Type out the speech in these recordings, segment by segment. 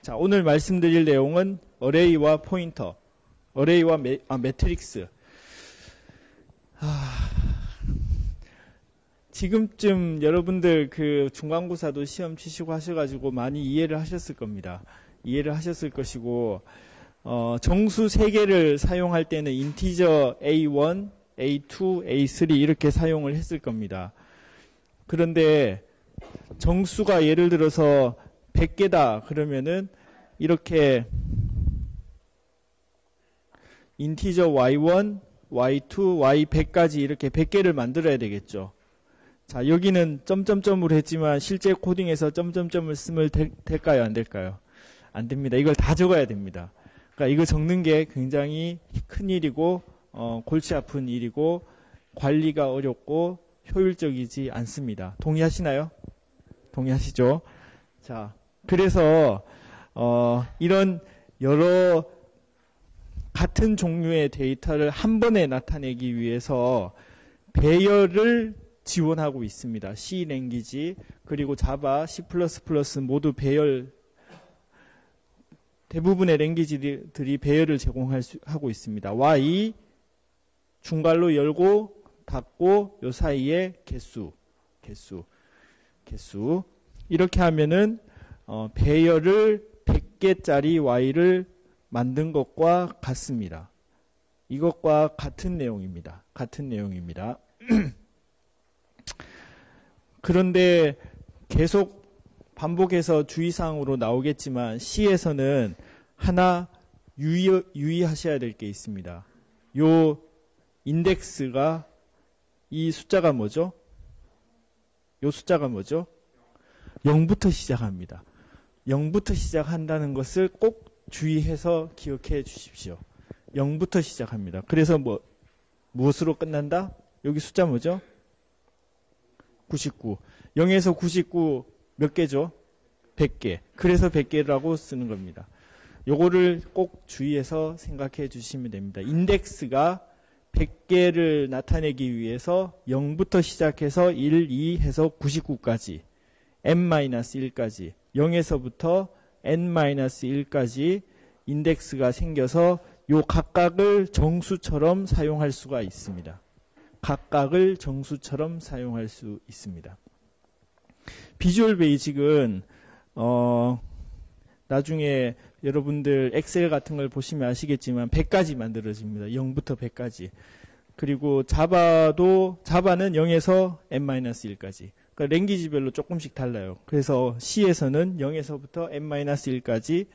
자, 오늘 말씀드릴 내용은 어레이와 포인터, 어레이와 매트릭스. 지금쯤 여러분들 그 중간고사도 시험 치시고 하셔가지고 많이 이해를 하셨을 겁니다. 이해를 하셨을 것이고, 정수 3개를 사용할 때는 인티저 A1, A2, A3 이렇게 사용을 했을 겁니다. 그런데 정수가 예를 들어서 100개다 그러면은 이렇게 인티저 Y1, Y2, Y100까지 이렇게 100개를 만들어야 되겠죠. 자, 여기는 점점점으로 했지만 실제 코딩에서 점점점을 쓰면 될까요? 안 될까요? 안 됩니다. 이걸 다 적어야 됩니다. 그러니까 이거 적는 게 굉장히 큰 일이고 골치 아픈 일이고 관리가 어렵고 효율적이지 않습니다. 동의하시나요? 동의하시죠? 자, 그래서 이런 여러 같은 종류의 데이터를 한 번에 나타내기 위해서 배열을 지원하고 있습니다. C 랭귀지 그리고 자바, C++ 모두 배열, 대부분의 랭귀지들이 배열을 제공하고 있습니다. Y 중괄호 열고 닫고 요 사이에 개수 이렇게 하면은 배열을 100개짜리 Y를 만든 것과 같습니다. 이것과 같은 내용입니다. 그런데 계속 반복해서 주의사항으로 나오겠지만 C에서는 하나 유의하셔야 될 게 있습니다. 요 인덱스가 이 숫자가 뭐죠? 요 숫자가 뭐죠? 0부터 시작합니다. 0부터 시작한다는 것을 꼭 주의해서 기억해 주십시오. 0부터 시작합니다. 그래서 무엇으로 끝난다? 여기 숫자 뭐죠? 99. 0에서 99 몇 개죠? 100개. 그래서 100개라고 쓰는 겁니다. 요거를 꼭 주의해서 생각해 주시면 됩니다. 인덱스가 100개를 나타내기 위해서 0부터 시작해서 1, 2 해서 99까지 n-1까지 0에서부터 n-1까지 인덱스가 생겨서 요 각각을 정수처럼 사용할 수가 있습니다. 각각을 정수처럼 사용할 수 있습니다. 비주얼 베이직은 나중에 여러분들 엑셀 같은 걸 보시면 아시겠지만 100까지 만들어집니다. 0부터 100까지. 그리고 자바는 0에서 n-1까지. 그러니까 랭귀지별로 조금씩 달라요. 그래서 C에서는 0에서부터 n-1까지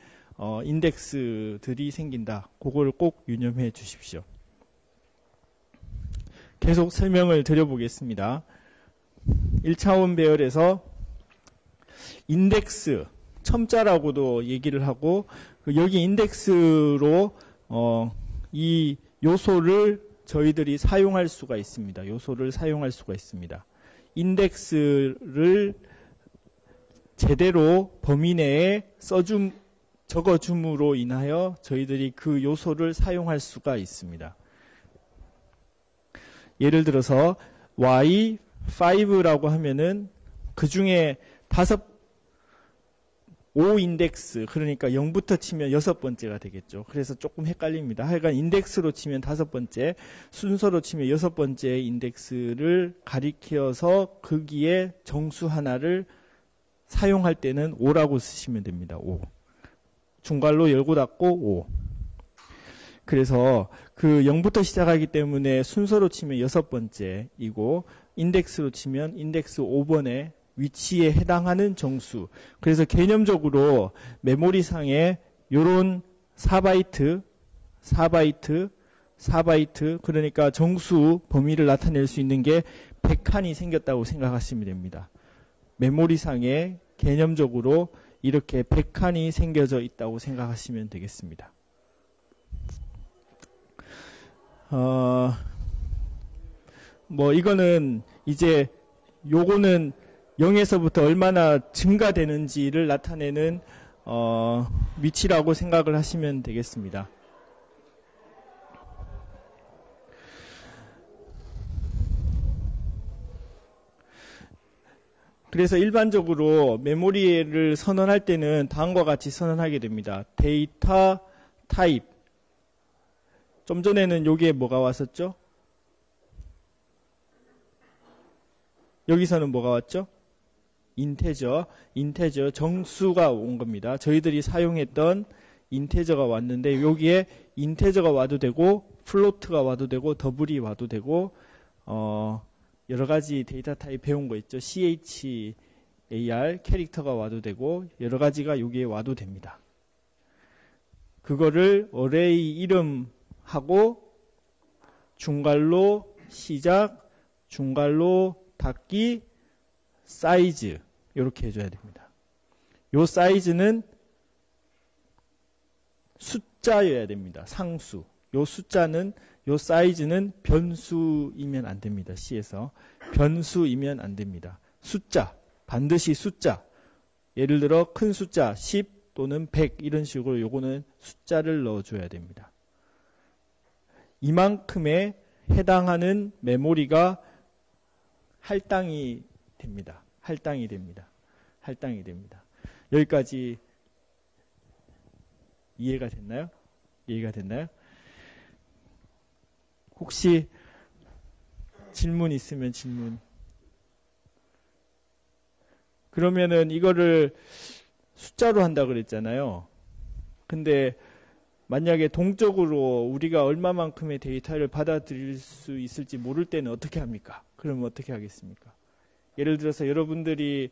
인덱스들이 생긴다. 그걸 꼭 유념해 주십시오. 계속 설명을 드려보겠습니다. 1차원 배열에서 인덱스, 첨자라고도 얘기를 하고 여기 인덱스로 이 요소를 저희들이 사용할 수가 있습니다. 인덱스를 제대로 범위 내에 적어줌으로 인하여 저희들이 그 요소를 사용할 수가 있습니다. 예를 들어서 Y5라고 하면은 그 중에 5인덱스, 그러니까 0부터 치면 6번째가 되겠죠. 그래서 조금 헷갈립니다. 하여간 인덱스로 치면 5번째, 순서로 치면 6번째 인덱스를 가리켜서 거기에 정수 하나를 사용할 때는 5라고 쓰시면 됩니다. 5. 중괄호 열고 닫고 5. 그래서 그 0부터 시작하기 때문에 순서로 치면 6번째이고 인덱스로 치면 인덱스 5번에 위치에 해당하는 정수. 그래서 개념적으로 메모리상에 요런 4바이트, 그러니까 정수 범위를 나타낼 수 있는 게 100칸이 생겼다고 생각하시면 됩니다. 메모리상에 개념적으로 이렇게 100칸이 생겨져 있다고 생각하시면 되겠습니다. 이거는 이제 요거는 0에서부터 얼마나 증가되는지를 나타내는 위치라고 생각을 하시면 되겠습니다. 그래서 일반적으로 메모리를 선언할 때는 다음과 같이 선언하게 됩니다. 데이터 타입. 좀 전에는 여기에 뭐가 왔었죠? 여기서는 뭐가 왔죠? 인테저 정수가 온 겁니다. 저희들이 사용했던 인테저가 왔는데 여기에 인테저가 와도 되고 플로트가 와도 되고 더블이 와도 되고 여러 가지 데이터 타입 배운 거 있죠. char 캐릭터가 와도 되고 여러 가지가 여기에 와도 됩니다. 그거를 어레이 이름하고 중괄호 시작, 중괄호 닫기, 사이즈 이렇게 해줘야 됩니다. 요 사이즈는 숫자여야 됩니다. 상수. 요 숫자는 요 사이즈는 변수이면 안 됩니다. C에서 변수이면 안 됩니다. 숫자, 반드시 숫자. 예를 들어 큰 숫자 10 또는 100 이런 식으로 요거는 숫자를 넣어줘야 됩니다. 이만큼에 해당하는 메모리가 할당이 됩니다. 할당이 됩니다. 할당이 됩니다. 여기까지 이해가 됐나요? 이해가 됐나요? 혹시 질문 있으면 질문. 그러면은 이거를 숫자로 한다 그랬잖아요. 근데 만약에 동적으로 우리가 얼마만큼의 데이터를 받아들일 수 있을지 모를 때는 어떻게 합니까? 그러면 어떻게 하겠습니까? 예를 들어서 여러분들이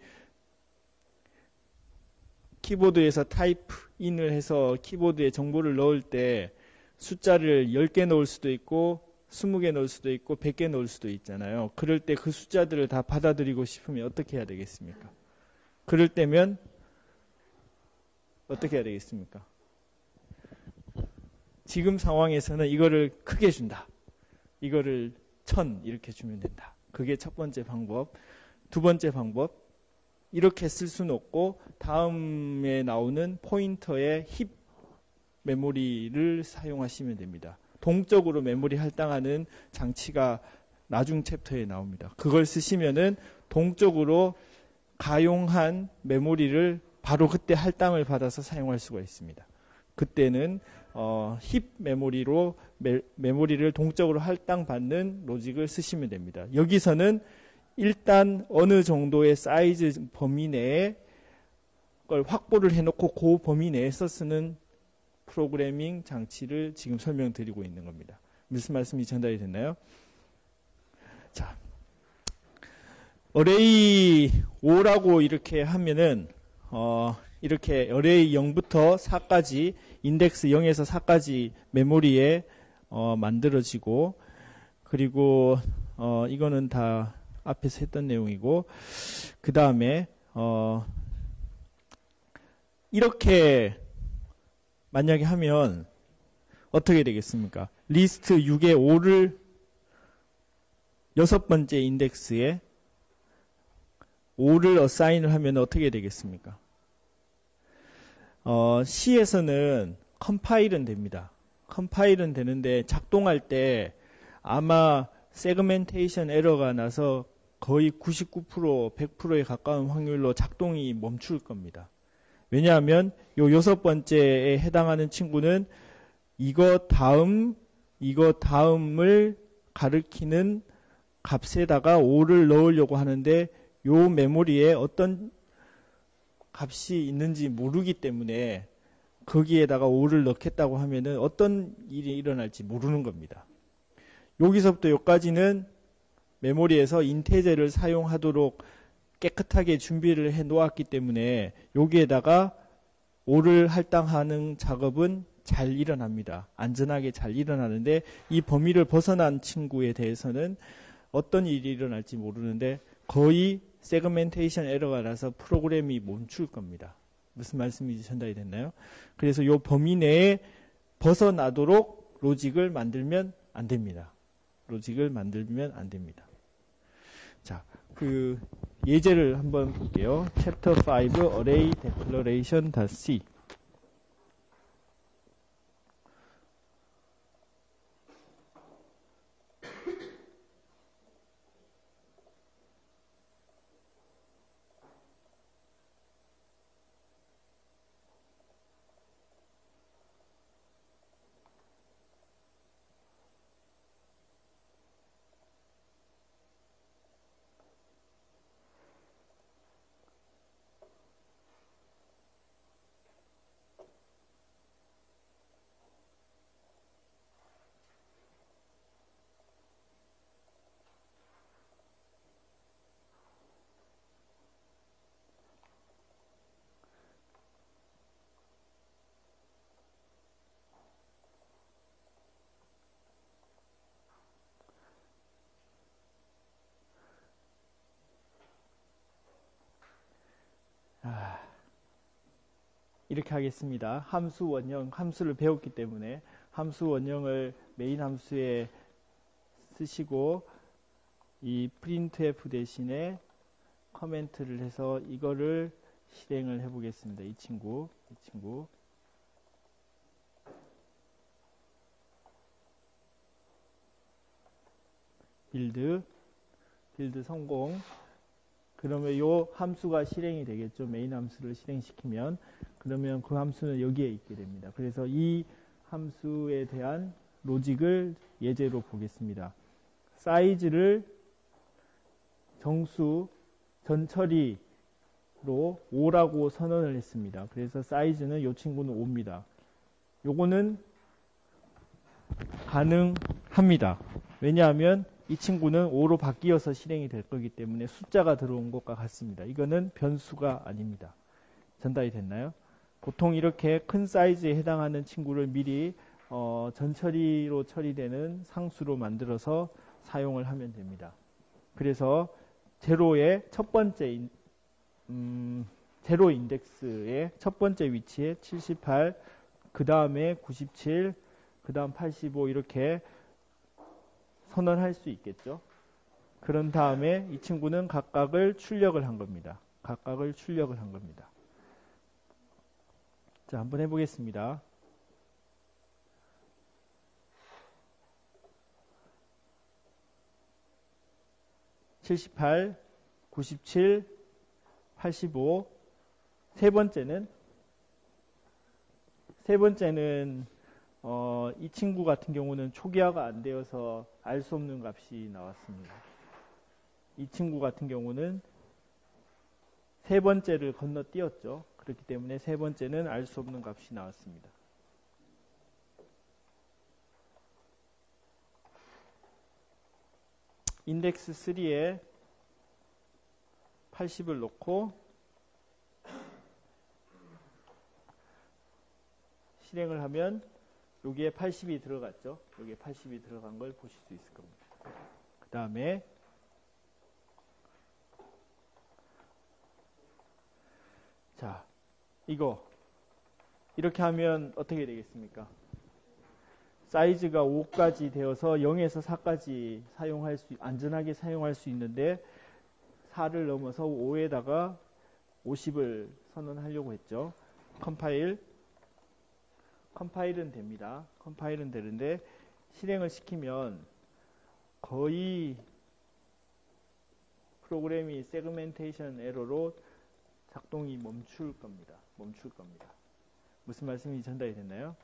키보드에서 타이프 인을 해서 키보드에 정보를 넣을 때 숫자를 10개 넣을 수도 있고 20개 넣을 수도 있고 100개 넣을 수도 있잖아요. 그럴 때 그 숫자들을 다 받아들이고 싶으면 어떻게 해야 되겠습니까? 그럴 때면 어떻게 해야 되겠습니까? 지금 상황에서는 이거를 크게 준다. 이거를 1000 이렇게 주면 된다. 그게 첫 번째 방법. 두 번째 방법. 이렇게 쓸 수는 없고 다음에 나오는 포인터의 힙 메모리를 사용하시면 됩니다. 동적으로 메모리 할당하는 장치가 나중 챕터에 나옵니다. 그걸 쓰시면은 동적으로 가용한 메모리를 바로 그때 할당을 받아서 사용할 수가 있습니다. 그때는 힙 메모리로 메모리를 동적으로 할당받는 로직을 쓰시면 됩니다. 여기서는 일단 어느 정도의 사이즈 범위 내에 걸 확보를 해놓고 그 범위 내에서 쓰는 프로그래밍 장치를 지금 설명드리고 있는 겁니다. 무슨 말씀이 전달이 됐나요? 자, 어레이 5라고 이렇게 하면은 이렇게 어레이 0부터 4까지 인덱스 0에서 4까지 메모리에 만들어지고 그리고 이거는 다 앞에서 했던 내용이고 그 다음에 이렇게 만약에 하면 어떻게 되겠습니까? 리스트 6의 5를 여섯 번째 인덱스에 5를 어사인을 하면 어떻게 되겠습니까? C에서는 컴파일은 됩니다. 컴파일은 되는데 작동할 때 아마 세그멘테이션 에러가 나서 거의 99%, 100%에 가까운 확률로 작동이 멈출 겁니다. 왜냐하면 요 여섯 번째에 해당하는 친구는 이거 다음을 가리키는 값에다가 5를 넣으려고 하는데 요 메모리에 어떤 값이 있는지 모르기 때문에 거기에다가 5를 넣겠다고 하면은 어떤 일이 일어날지 모르는 겁니다. 여기서부터 여기까지는 메모리에서 인테저를 사용하도록 깨끗하게 준비를 해 놓았기 때문에 여기에다가 5를 할당하는 작업은 잘 일어납니다. 안전하게 잘 일어나는데 이 범위를 벗어난 친구에 대해서는 어떤 일이 일어날지 모르는데 거의 세그멘테이션 에러가 나서 프로그램이 멈출 겁니다. 무슨 말씀인지 전달이 됐나요? 그래서 이 범위 내에 벗어나도록 로직을 만들면 안 됩니다. 로직을 만들면 안 됩니다. 자, 그 예제를 한번 볼게요. Chapter 5 Array Declaration.c 이렇게 하겠습니다. 함수 원형, 함수를 배웠기 때문에 함수 원형을 메인 함수에 쓰시고 이 printf 대신에 커멘트를 해서 이거를 실행을 해 보겠습니다. 이 친구 빌드 성공. 그러면 이 함수가 실행이 되겠죠. 메인 함수를 실행시키면. 그러면 그 함수는 여기에 있게 됩니다. 그래서 이 함수에 대한 로직을 예제로 보겠습니다. 사이즈를 정수 전처리로 5라고 선언을 했습니다. 그래서 사이즈는 이 친구는 5입니다. 요거는 가능합니다. 왜냐하면 이 친구는 5로 바뀌어서 실행이 될 거기 때문에 숫자가 들어온 것과 같습니다. 이거는 변수가 아닙니다. 전달이 됐나요? 보통 이렇게 큰 사이즈에 해당하는 친구를 미리 전처리로 처리되는 상수로 만들어서 사용을 하면 됩니다. 그래서 제로의 첫 번째 제로 인덱스의 첫 번째 위치에 78, 그 다음에 97, 그 다음 85 이렇게 선언할 수 있겠죠. 그런 다음에 이 친구는 각각을 출력을 한 겁니다. 자, 한번 해보겠습니다. (78) (97) (85) 세 번째는 이 친구 같은 경우는 초기화가 안 되어서 알 수 없는 값이 나왔습니다. 이 친구 같은 경우는 세 번째를 건너뛰었죠. 그렇기 때문에 세 번째는 알 수 없는 값이 나왔습니다. 인덱스 3에 80을 놓고 실행을 하면 여기에 80이 들어갔죠. 여기에 80이 들어간 걸 보실 수 있을 겁니다. 그 다음에 자, 이거 이렇게 하면 어떻게 되겠습니까? 사이즈가 5까지 되어서 0에서 4까지 안전하게 사용할 수 있는데 4를 넘어서 5에다가 50을 선언하려고 했죠. 컴파일은 됩니다. 컴파일은 되는데 실행을 시키면 거의 프로그램이 세그멘테이션 에러로 작동이 멈출 겁니다. 무슨 말씀이 전달이 됐나요?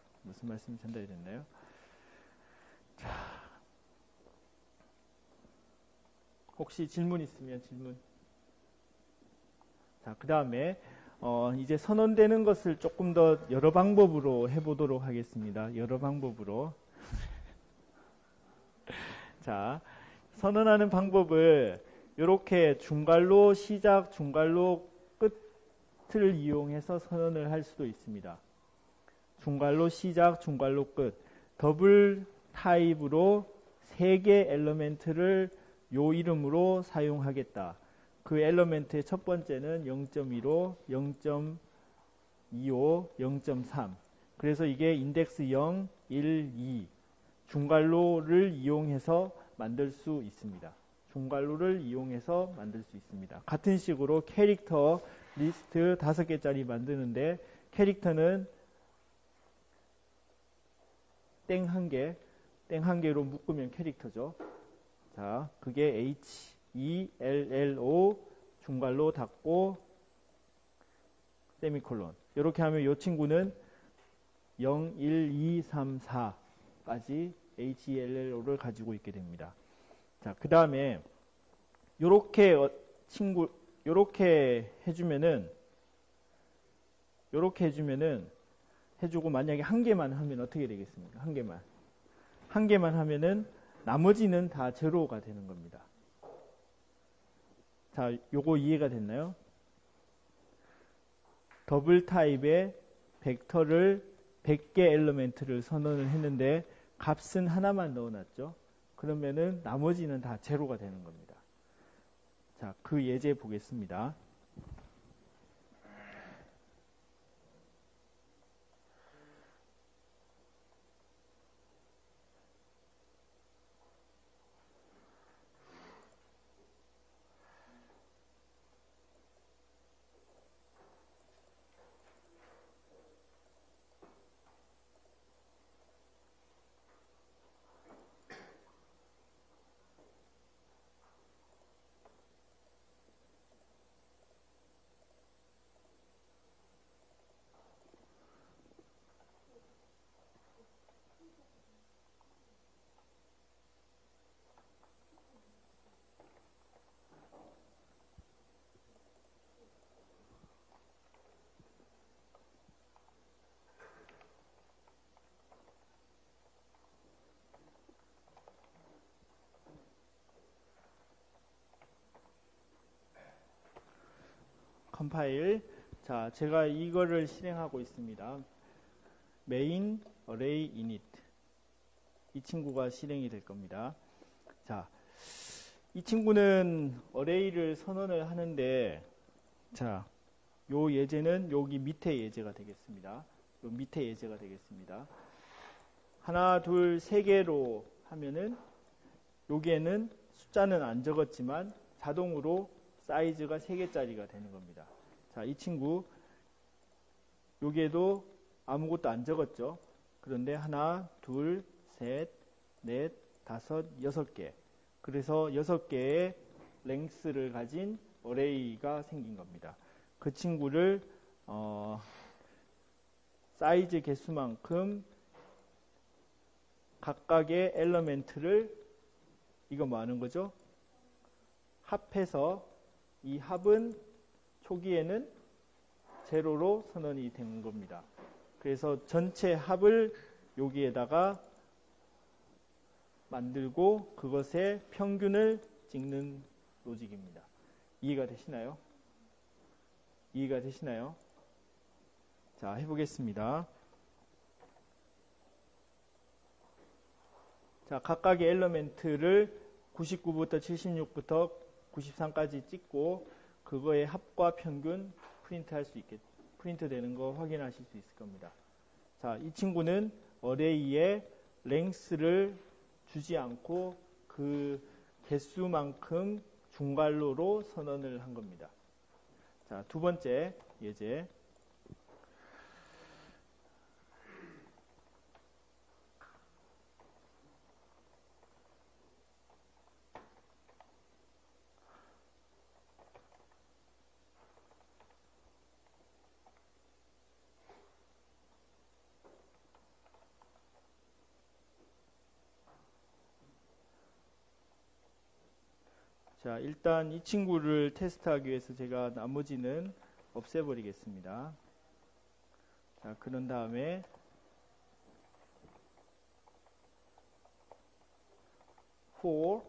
자, 혹시 질문 있으면 질문. 자, 그 다음에 이제 선언되는 것을 조금 더 여러 방법으로 해보도록 하겠습니다. 여러 방법으로. 자, 선언하는 방법을 이렇게 중괄호 시작, 중괄호 끝을 이용해서 선언을 할 수도 있습니다. 중괄호 시작, 중괄호 끝. 더블 타입으로 3개 엘리멘트를 요 이름으로 사용하겠다. 그 엘리멘트의 첫 번째는 0.15, 0.25, 0.3. 그래서 이게 인덱스 0, 1, 2 중괄호를 이용해서 만들 수 있습니다. 같은 식으로 캐릭터 리스트 5개짜리 만드는데 캐릭터는 땡 한 개로 묶으면 캐릭터죠. 자, 그게 HELLO 중괄호 닫고 세미콜론. 이렇게 하면 이 친구는 0, 1, 2, 3, 4까지 HELLO를 가지고 있게 됩니다. 자, 그 다음에 요렇게 해주고 만약에 한 개만 하면 어떻게 되겠습니까? 한 개만 하면은 나머지는 다 제로가 되는 겁니다. 자, 요거 이해가 됐나요? 더블 타입의 벡터를 100개 엘리멘트를 선언을 했는데 값은 하나만 넣어놨죠. 그러면은 나머지는 다 제로가 되는 겁니다. 자, 그 예제 보겠습니다. 컴파일. 자, 제가 이거를 실행하고 있습니다. main array init. 이 친구가 실행이 될 겁니다. 자, 이 친구는 array를 선언을 하는데, 자, 요 예제는 여기 밑에 예제가 되겠습니다. 요 밑에 예제가 되겠습니다. 하나, 둘, 세 개로 하면은 여기에는 숫자는 안 적었지만 자동으로 사이즈가 3개짜리가 되는 겁니다. 자, 이 친구 여기에도 아무것도 안 적었죠. 그런데 하나, 둘, 셋, 넷, 다섯, 6개. 그래서 6개의 랭스를 가진 어레이가 생긴 겁니다. 그 친구를 사이즈 개수만큼 각각의 엘리멘트를 이거 뭐 하는 거죠? 합해서 이 합은 초기에는 제로로 선언이 된 겁니다. 그래서 전체 합을 여기에다가 만들고 그것의 평균을 찍는 로직입니다. 이해가 되시나요? 이해가 되시나요? 자, 해보겠습니다. 자, 각각의 엘리멘트를 99부터 76부터 93까지 찍고 그거의 합과 평균 프린트 되는 거 확인하실 수 있을 겁니다. 자, 이 친구는 어레이의 랭스를 주지 않고 그 개수만큼 중괄호로 선언을 한 겁니다. 자, 두 번째 예제. 자, 일단 이 친구를 테스트하기 위해서 제가 나머지는 없애버리겠습니다. 자, 그런 다음에 for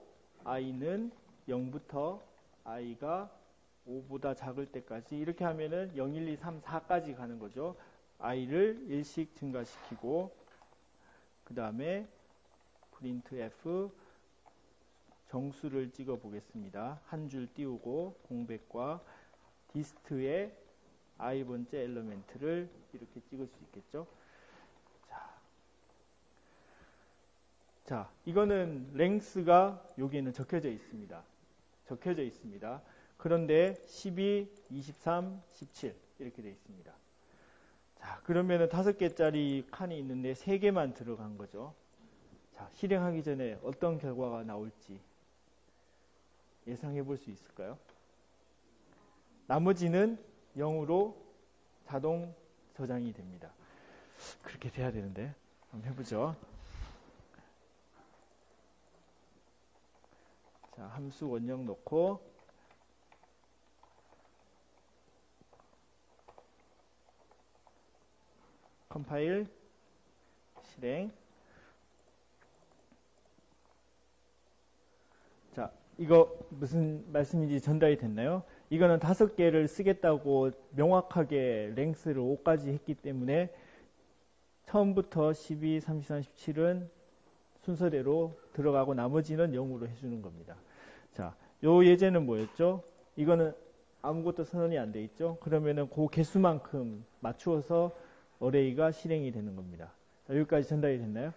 i는 0부터 i가 5보다 작을 때까지 이렇게 하면은 0, 1, 2, 3, 4까지 가는 거죠. i를 1씩 증가시키고 그 다음에 printf 정수를 찍어 보겠습니다. 한 줄 띄우고 공백과 디스트의 i번째 엘리멘트를 이렇게 찍을 수 있겠죠. 자, 이거는 랭스가 여기에는 적혀져 있습니다. 적혀져 있습니다. 그런데 12, 23, 17 이렇게 되어 있습니다. 자, 그러면은 5개짜리 칸이 있는데 3개만 들어간 거죠. 자, 실행하기 전에 어떤 결과가 나올지 예상해 볼 수 있을까요? 나머지는 0으로 자동 저장이 됩니다. 그렇게 돼야 되는데 한번 해보죠. 자, 함수 원형 넣고 컴파일 실행. 자, 이거 무슨 말씀인지 전달이 됐나요? 이거는 5개를 쓰겠다고 명확하게 랭스를 5까지 했기 때문에 처음부터 12, 33, 17은 순서대로 들어가고 나머지는 0으로 해주는 겁니다. 자, 요 예제는 뭐였죠? 이거는 아무것도 선언이 안 돼 있죠? 그러면은 그 개수만큼 맞추어서 어레이가 실행이 되는 겁니다. 자, 여기까지 전달이 됐나요?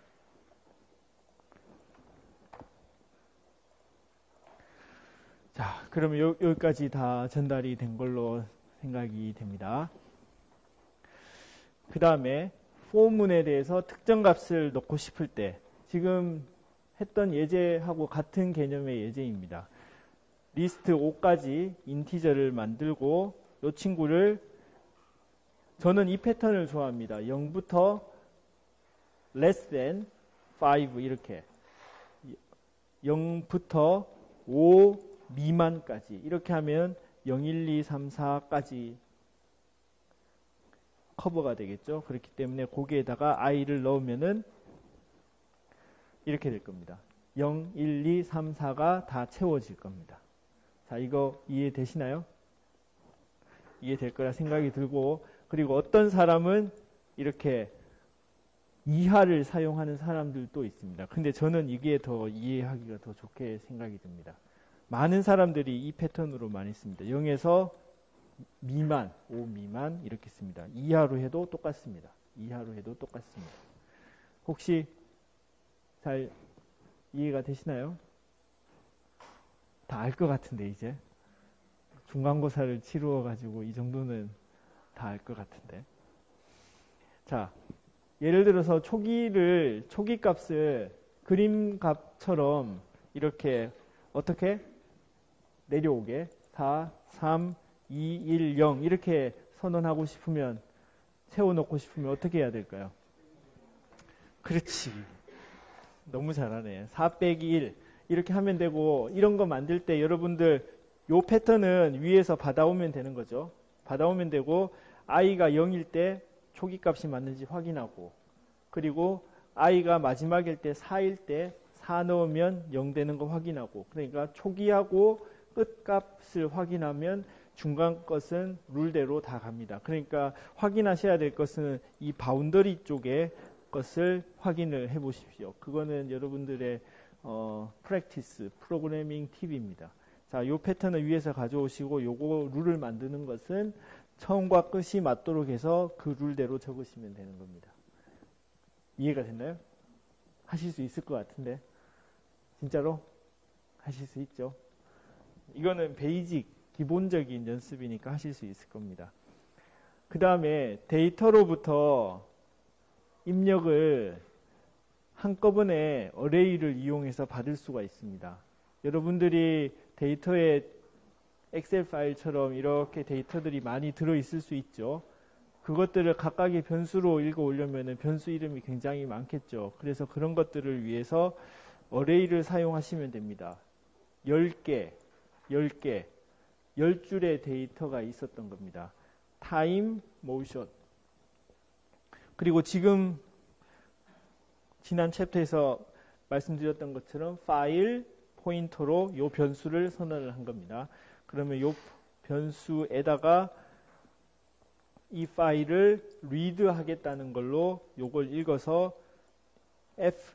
자, 그러면 여기까지 다 전달이 된 걸로 생각이 됩니다. 그 다음에 포문에 대해서 특정 값을 넣고 싶을 때 지금 했던 예제하고 같은 개념의 예제입니다. 리스트 5까지 인티저를 만들고 이 친구를 저는 이 패턴을 좋아합니다. 0부터 less than 5 이렇게 0부터 5 미만까지 이렇게 하면 0, 1, 2, 3, 4까지 커버가 되겠죠. 그렇기 때문에 거기에다가 i를 넣으면은 이렇게 될 겁니다. 0, 1, 2, 3, 4가 다 채워질 겁니다. 자, 이거 이해되시나요? 이해될 거라 생각이 들고, 그리고 어떤 사람은 이렇게 이하를 사용하는 사람들도 있습니다. 근데 저는 이게 더 이해하기가 더 좋게 생각이 듭니다. 많은 사람들이 이 패턴으로 많이 씁니다. 0에서 미만, 5 미만 이렇게 씁니다. 이하로 해도 똑같습니다. 이하로 해도 똑같습니다. 혹시 잘 이해가 되시나요? 다 알 것 같은데 이제 중간고사를 치루어 가지고 이 정도는 다 알 것 같은데. 자, 예를 들어서 초기 값을 그림 값처럼 이렇게 어떻게 내려오게 4, 3, 2, 1, 0 이렇게 선언하고 싶으면, 세워놓고 싶으면 어떻게 해야 될까요? 그렇지. 너무 잘하네. 4 빼기 1 이렇게 하면 되고, 이런 거 만들 때 여러분들 요 패턴은 위에서 받아오면 되는 거죠. 받아오면 되고, i가 0일 때 초기 값이 맞는지 확인하고, 그리고 i가 마지막일 때 4일 때 4 넣으면 0 되는 거 확인하고, 그러니까 초기하고 끝 값을 확인하면 중간 것은 룰대로 다 갑니다. 그러니까 확인하셔야 될 것은 이 바운더리 쪽에 것을 확인을 해 보십시오. 그거는 여러분들의 프랙티스, 프로그래밍 팁입니다. 자, 요 패턴을 위에서 가져오시고, 요거 룰을 만드는 것은 처음과 끝이 맞도록 해서 그 룰대로 적으시면 되는 겁니다. 이해가 됐나요? 하실 수 있을 것 같은데. 진짜로? 하실 수 있죠? 이거는 베이직, 기본적인 연습이니까 하실 수 있을 겁니다. 그 다음에 데이터로부터 입력을 한꺼번에 어레이를 이용해서 받을 수가 있습니다. 여러분들이 데이터에 엑셀 파일처럼 이렇게 데이터들이 많이 들어있을 수 있죠. 그것들을 각각의 변수로 읽어 오려면 변수 이름이 굉장히 많겠죠. 그래서 그런 것들을 위해서 어레이를 사용하시면 됩니다. 10개, 10줄의 데이터가 있었던 겁니다. 타임, 모션. 그리고 지금 지난 챕터에서 말씀드렸던 것처럼 파일, 포인터로 이 변수를 선언을 한 겁니다. 그러면 이 변수에다가 이 파일을 리드 하겠다는 걸로 요걸 읽어서 F,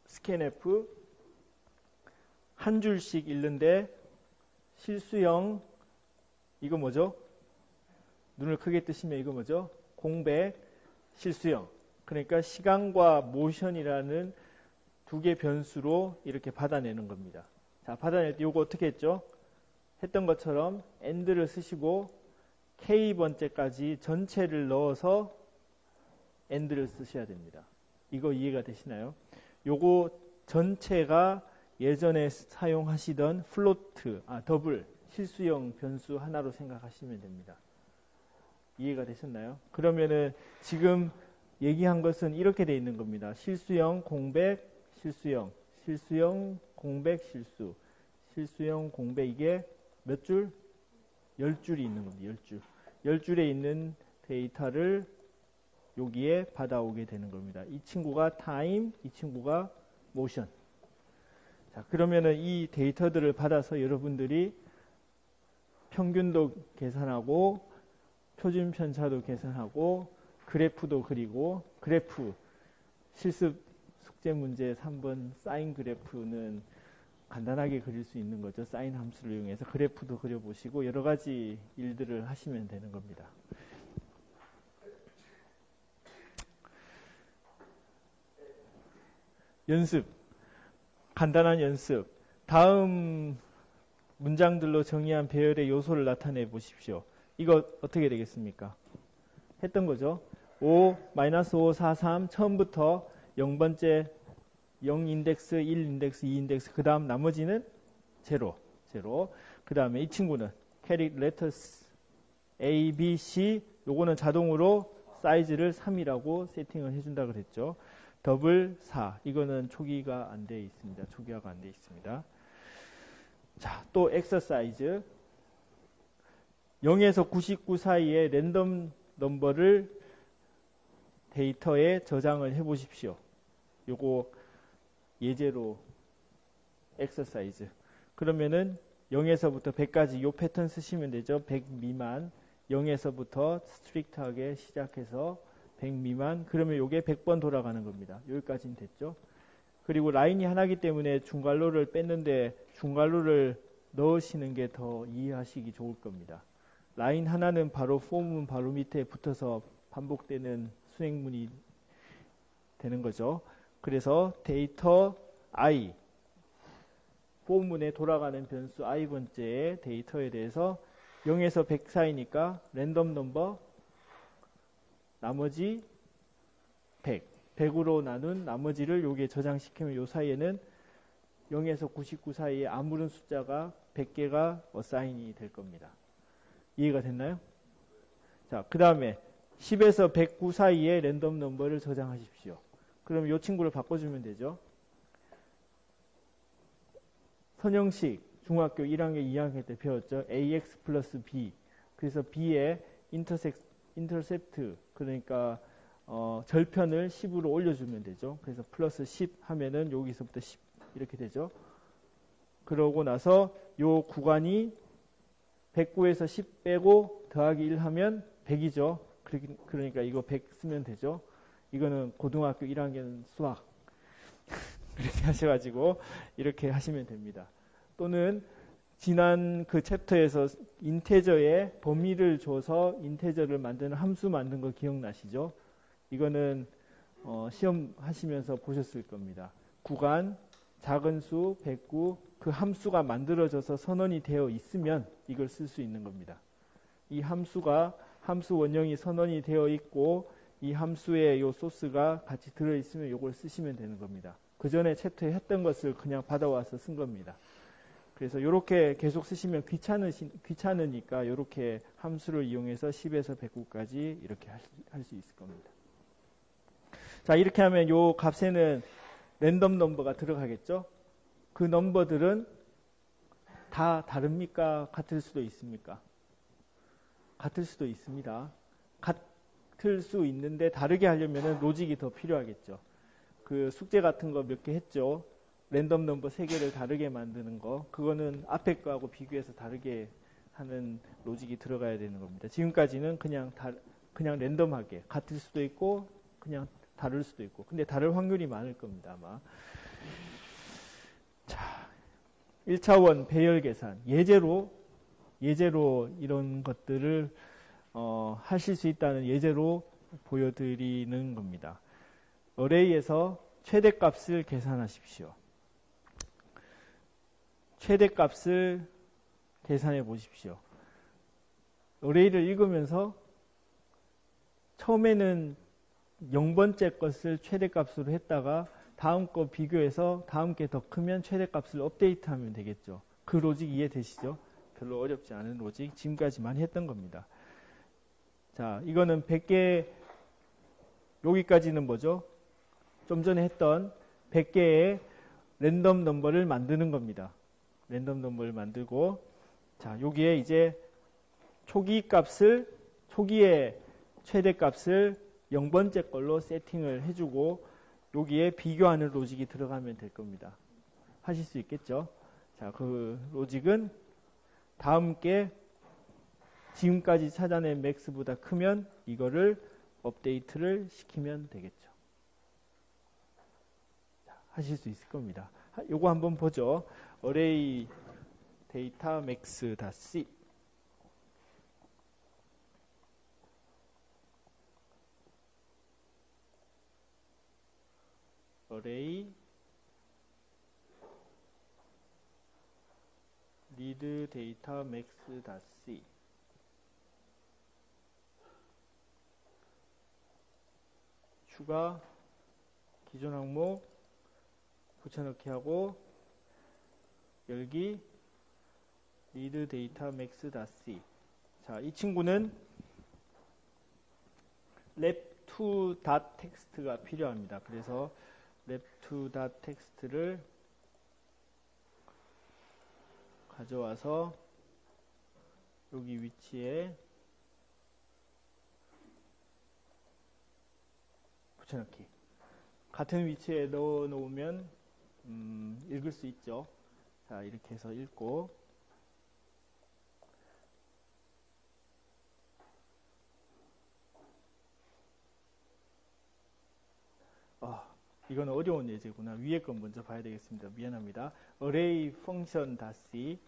scanf 한 줄씩 읽는데 실수형, 이거 뭐죠? 눈을 크게 뜨시면 이거 뭐죠? 공백, 실수형. 그러니까 시간과 모션이라는 두 개 변수로 이렇게 받아내는 겁니다. 자, 받아낼 때 이거 어떻게 했죠? 했던 것처럼 AND를 쓰시고 K번째까지 전체를 넣어서 AND를 쓰셔야 됩니다. 이거 이해가 되시나요? 요거 전체가 예전에 사용하시던 플로트, 더블, 실수형 변수 하나로 생각하시면 됩니다. 이해가 되셨나요? 그러면은 지금 얘기한 것은 이렇게 돼 있는 겁니다. 실수형, 공백, 실수형, 실수형, 공백, 실수, 실수형, 공백. 이게 몇 줄? 10줄이 있는 겁니다. 10줄. 10줄에 있는 데이터를 여기에 받아오게 되는 겁니다. 이 친구가 타임, 이 친구가 모션. 자, 그러면은 이 데이터들을 받아서 여러분들이 평균도 계산하고 표준 편차도 계산하고 그래프도 그리고, 그래프 실습 숙제 문제 3번 사인 그래프는 간단하게 그릴 수 있는 거죠. 사인 함수를 이용해서 그래프도 그려보시고 여러 가지 일들을 하시면 되는 겁니다. 연습, 간단한 연습. 다음 문장들로 정의한 배열의 요소를 나타내 보십시오. 이거 어떻게 되겠습니까? 했던 거죠. 5, -5, 4, 3 처음부터 0번째 0 인덱스, 1 인덱스, 2 인덱스, 그 다음 나머지는 제로. 그 다음에 이 친구는 캐릭 레터스 A, B, C, 요거는 자동으로 사이즈를 3이라고 세팅을 해준다 그랬죠. 더블 4, 이거는 초기화가 안 돼 있습니다. 초기화가 안 돼 있습니다. 자, 또 엑서사이즈 0에서 99 사이에 랜덤 넘버를 데이터에 저장을 해 보십시오. 요거 예제로 엑서사이즈. 그러면은 0에서부터 100까지 요 패턴 쓰시면 되죠. 100 미만, 0에서부터 스트릭트하게 시작해서 100 미만, 그러면 요게 100번 돌아가는 겁니다. 여기까지는 됐죠. 그리고 라인이 하나이기 때문에 중괄호를 뺐는데 중괄호를 넣으시는 게 더 이해하시기 좋을 겁니다. 라인 하나는 바로 폼은 바로 밑에 붙어서 반복되는 수행문이 되는 거죠. 그래서 데이터 i, 폼문에 돌아가는 변수 i번째의 데이터에 대해서 0에서 100 사이니까 랜덤 넘버 나머지 100, 100으로 나눈 나머지를 여기에 저장시키면 요 사이에는 0에서 99 사이에 아무런 숫자가 100개가 어사인이 될 겁니다. 이해가 됐나요? 자, 그 다음에 10에서 109 사이에 랜덤 넘버를 저장하십시오. 그럼 이 친구를 바꿔주면 되죠. 선형식 중학교 1학년 2학년 때 배웠죠. ax 플러스 b. 그래서 b의 인터셉트, 그러니까 절편을 10으로 올려주면 되죠. 그래서 플러스 10 하면은 여기서부터 10 이렇게 되죠. 그러고 나서 요 구간이 109에서 10 빼고 더하기 1 하면 100이죠. 그러니까 이거 100 쓰면 되죠. 이거는 고등학교 1학년 수학. 그렇게 하셔가지고 이렇게 하시면 됩니다. 또는 지난 그 챕터에서 인테저의 범위를 줘서 인테저를 만드는 함수 만든 거 기억나시죠? 이거는 시험 하시면서 보셨을 겁니다. 구간, 작은 수, 109, 그 함수가 만들어져서 선언이 되어 있으면 이걸 쓸 수 있는 겁니다. 이 함수가 함수 원형이 선언이 되어 있고 이 함수의 요 소스가 같이 들어있으면 이걸 쓰시면 되는 겁니다. 그 전에 챕터에 했던 것을 그냥 받아와서 쓴 겁니다. 그래서 이렇게 계속 쓰시면 귀찮으니까 이렇게 함수를 이용해서 10에서 109까지 이렇게 할 수 있을 겁니다. 자, 이렇게 하면 요 값에는 랜덤 넘버가 들어가겠죠? 그 넘버들은 다 다릅니까? 같을 수도 있습니까? 같을 수도 있습니다. 같을 수 있는데 다르게 하려면 로직이 더 필요하겠죠. 그 숙제 같은 거 몇 개 했죠. 랜덤 넘버 3개를 다르게 만드는 거. 그거는 앞에 거하고 비교해서 다르게 하는 로직이 들어가야 되는 겁니다. 지금까지는 그냥 랜덤하게 같을 수도 있고 그냥 다를 수도 있고. 근데 다를 확률이 많을 겁니다, 아마. 자, 1차원 배열 계산. 예제로 이런 것들을 하실 수 있다는 예제로 보여드리는 겁니다. 어레이에서 최대값을 계산하십시오. 최대값을 계산해 보십시오. 어레이를 읽으면서 처음에는 0번째 것을 최대값으로 했다가 다음 거 비교해서 다음 게 더 크면 최대값을 업데이트하면 되겠죠. 그 로직 이해되시죠? 별로 어렵지 않은 로직 지금까지 많이 했던 겁니다. 자, 이거는 100개, 여기까지는 뭐죠? 좀 전에 했던 100개의 랜덤 넘버를 만드는 겁니다. 랜덤 넘버를 만들고, 자, 여기에 이제 초기의 최대값을 0번째 걸로 세팅을 해주고, 여기에 비교하는 로직이 들어가면 될 겁니다. 하실 수 있겠죠? 자, 그 로직은 다음 게 지금까지 찾아낸 맥스보다 크면 이거를 업데이트를 시키면 되겠죠. 자, 하실 수 있을 겁니다. 요거 한번 보죠. 어레이 데이터 맥스 .c 어레이 리드 데이터 맥스 .c 추가 기존 항목 붙여넣기 하고 열기 리드 데이터 맥스 .c. 자, 이 친구는 랩2.text가 필요합니다. 그래서 랩2.text를 가져와서 여기 위치에 붙여넣기. 같은 위치에 넣어 놓으면 읽을 수 있죠. 자, 이렇게 해서 읽고 이건 어려운 예제구나. 위에 건 먼저 봐야 되겠습니다. 미안합니다. array function .c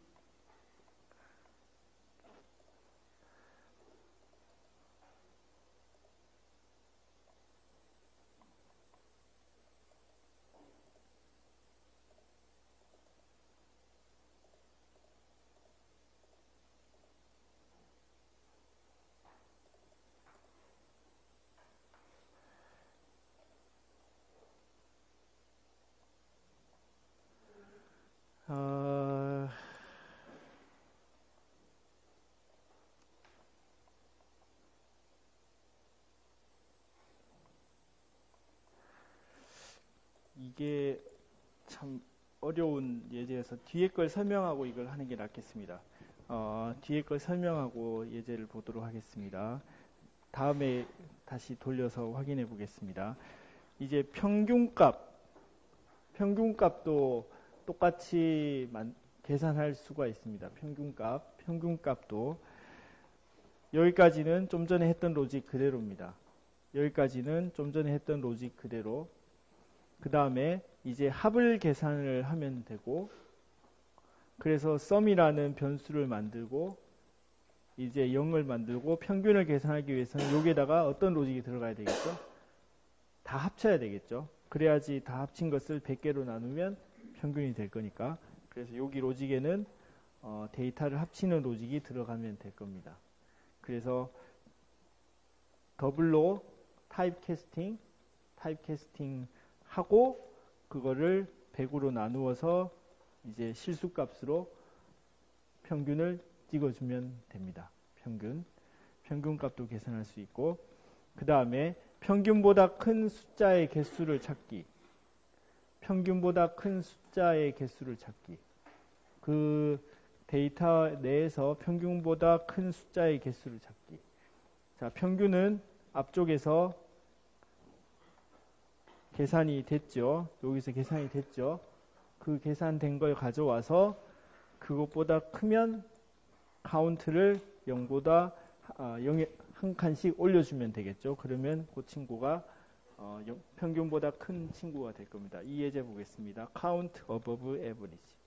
이게 참 어려운 예제여서 뒤에 걸 설명하고 이걸 하는 게 낫겠습니다. 뒤에 걸 설명하고 예제를 보도록 하겠습니다. 다음에 다시 돌려서 확인해 보겠습니다. 이제 평균값도 똑같이 계산할 수가 있습니다. 평균값도 여기까지는 좀 전에 했던 로직 그대로입니다. 여기까지는 좀 전에 했던 로직 그대로. 그 다음에 이제 합을 계산을 하면 되고, 그래서 sum이라는 변수를 만들고 이제 0을 만들고 평균을 계산하기 위해서는 여기에다가 어떤 로직이 들어가야 되겠죠? 다 합쳐야 되겠죠. 그래야지 다 합친 것을 100개로 나누면 평균이 될 거니까. 그래서 여기 로직에는 데이터를 합치는 로직이 들어가면 될 겁니다. 그래서 더블로 타입캐스팅 하고 그거를 100으로 나누어서 이제 실수값으로 평균을 찍어주면 됩니다. 평균값도 계산할 수 있고, 그 다음에 평균보다 큰 숫자의 개수를 찾기. 그 데이터 내에서 평균보다 큰 숫자의 개수를 찾기. 자, 평균은 앞쪽에서 계산이 됐죠. 여기서 계산이 됐죠. 그 계산된 걸 가져와서 그것보다 크면 카운트를 0보다 0에 한 칸씩 올려주면 되겠죠. 그러면 그 친구가 평균보다 큰 친구가 될 겁니다. 이 예제 보겠습니다. count above average.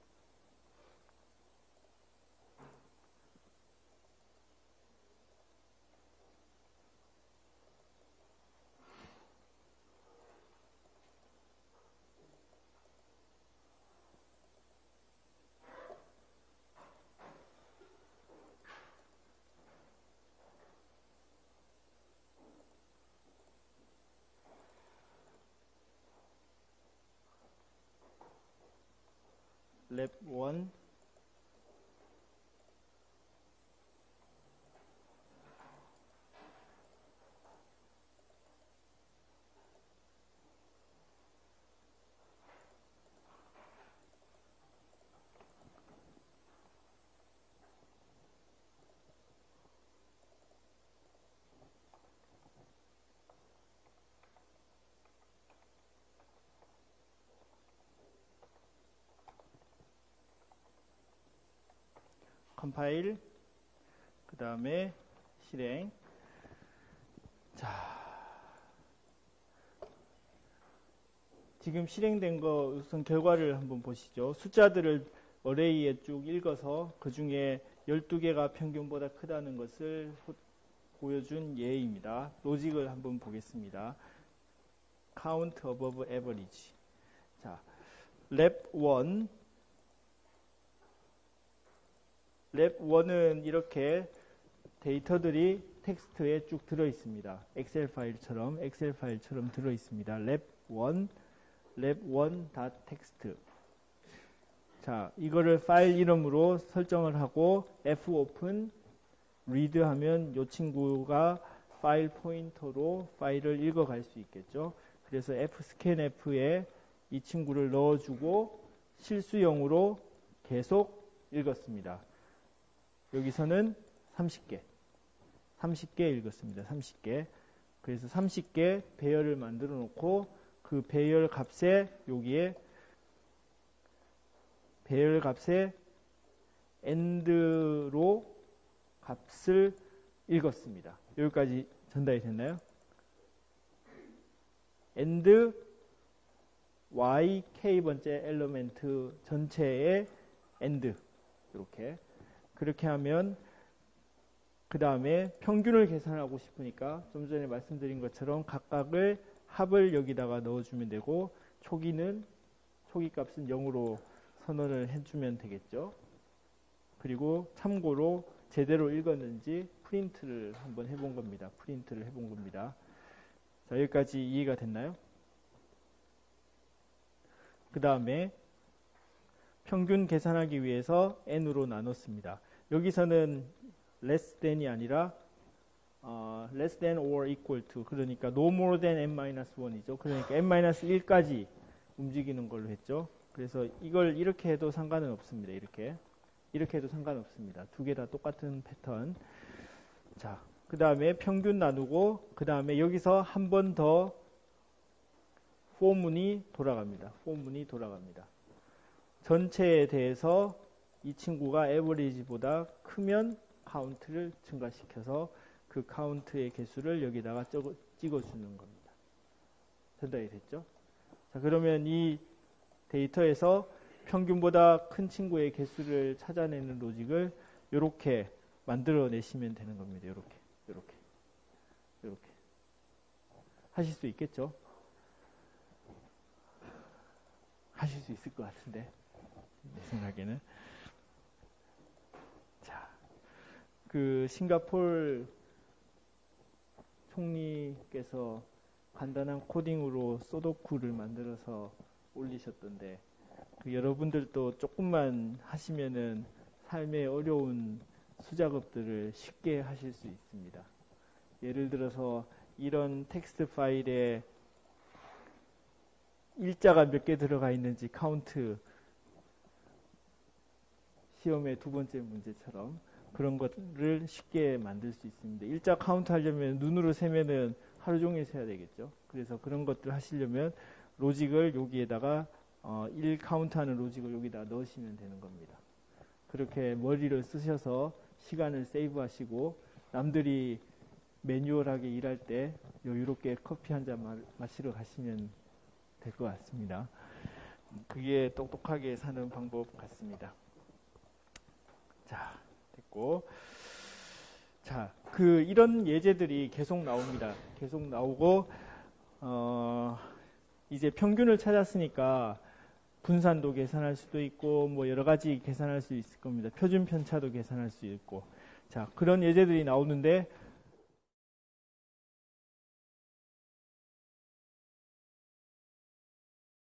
랩 1 컴파일, 그 다음에 실행. 자, 지금 실행된 거 우선 결과를 한번 보시죠. 숫자들을 어레이에 쭉 읽어서 그 중에 12개가 평균보다 크다는 것을 보여준 예입니다. 로직을 한번 보겠습니다. count above average. 자, 랩 1은 이렇게 데이터들이 텍스트에 쭉 들어 있습니다. 엑셀 파일처럼 들어 있습니다. 랩1.text. 자, 이거를 파일 이름으로 설정을 하고 fopen read 하면 이 친구가 파일 포인터로 파일을 읽어갈 수 있겠죠. 그래서 fscanf에 이 친구를 넣어주고 실수용으로 계속 읽었습니다. 여기서는 30개 읽었습니다. 30개. 그래서 30개 배열을 만들어 놓고 그 배열 값에 여기에 배열 값에 end로 값을 읽었습니다. 여기까지 전달이 됐나요? end y k번째 엘리멘트 전체의 and 이렇게 그렇게 하면 그 다음에 평균을 계산하고 싶으니까 좀 전에 말씀드린 것처럼 각각을 합을 여기다가 넣어주면 되고 초기 값은 0으로 선언을 해주면 되겠죠. 그리고 참고로 제대로 읽었는지 프린트를 한번 해본 겁니다. 프린트를 해본 겁니다. 자, 여기까지 이해가 됐나요? 그 다음에 평균 계산하기 위해서 n으로 나눴습니다. 여기서는 less than이 아니라 less than or equal to, 그러니까 no more than n-1이죠. 그러니까 n-1까지 움직이는 걸로 했죠. 그래서 이걸 이렇게 해도 상관은 없습니다. 이렇게 해도 상관없습니다. 두 개 다 똑같은 패턴. 자, 그 다음에 평균 나누고 그 다음에 여기서 한 번 더 포문이 돌아갑니다. 전체에 대해서 이 친구가 average보다 크면 카운트를 증가시켜서 그 카운트의 개수를 여기다가 찍어주는 겁니다. 전달이 됐죠? 자, 그러면 이 데이터에서 평균보다 큰 친구의 개수를 찾아내는 로직을 이렇게 만들어내시면 되는 겁니다. 이렇게 하실 수 있겠죠? 하실 수 있을 것 같은데 내 생각에는. 자, 그 싱가폴 총리께서 간단한 코딩으로 소도쿠를 만들어서 올리셨던데 그 여러분들도 조금만 하시면은 삶의 어려운 수작업들을 쉽게 하실 수 있습니다. 예를 들어서 이런 텍스트 파일에 일자가 몇 개 들어가 있는지 카운트, 시험의 두 번째 문제처럼 그런 것을 쉽게 만들 수 있습니다. 일자 카운트 하려면 눈으로 세면은 하루 종일 세야 되겠죠. 그래서 그런 것들 하시려면 로직을 여기에다가 1 카운트하는 로직을 여기다 넣으시면 되는 겁니다. 그렇게 머리를 쓰셔서 시간을 세이브 하시고 남들이 매뉴얼하게 일할 때 여유롭게 커피 한 잔 마시러 가시면 될 것 같습니다. 그게 똑똑하게 사는 방법 같습니다. 자, 됐고. 자, 이런 예제들이 계속 나옵니다. 계속 나오고, 이제 평균을 찾았으니까 분산도 계산할 수도 있고, 뭐 여러 가지 계산할 수 있을 겁니다. 표준 편차도 계산할 수 있고. 자, 그런 예제들이 나오는데,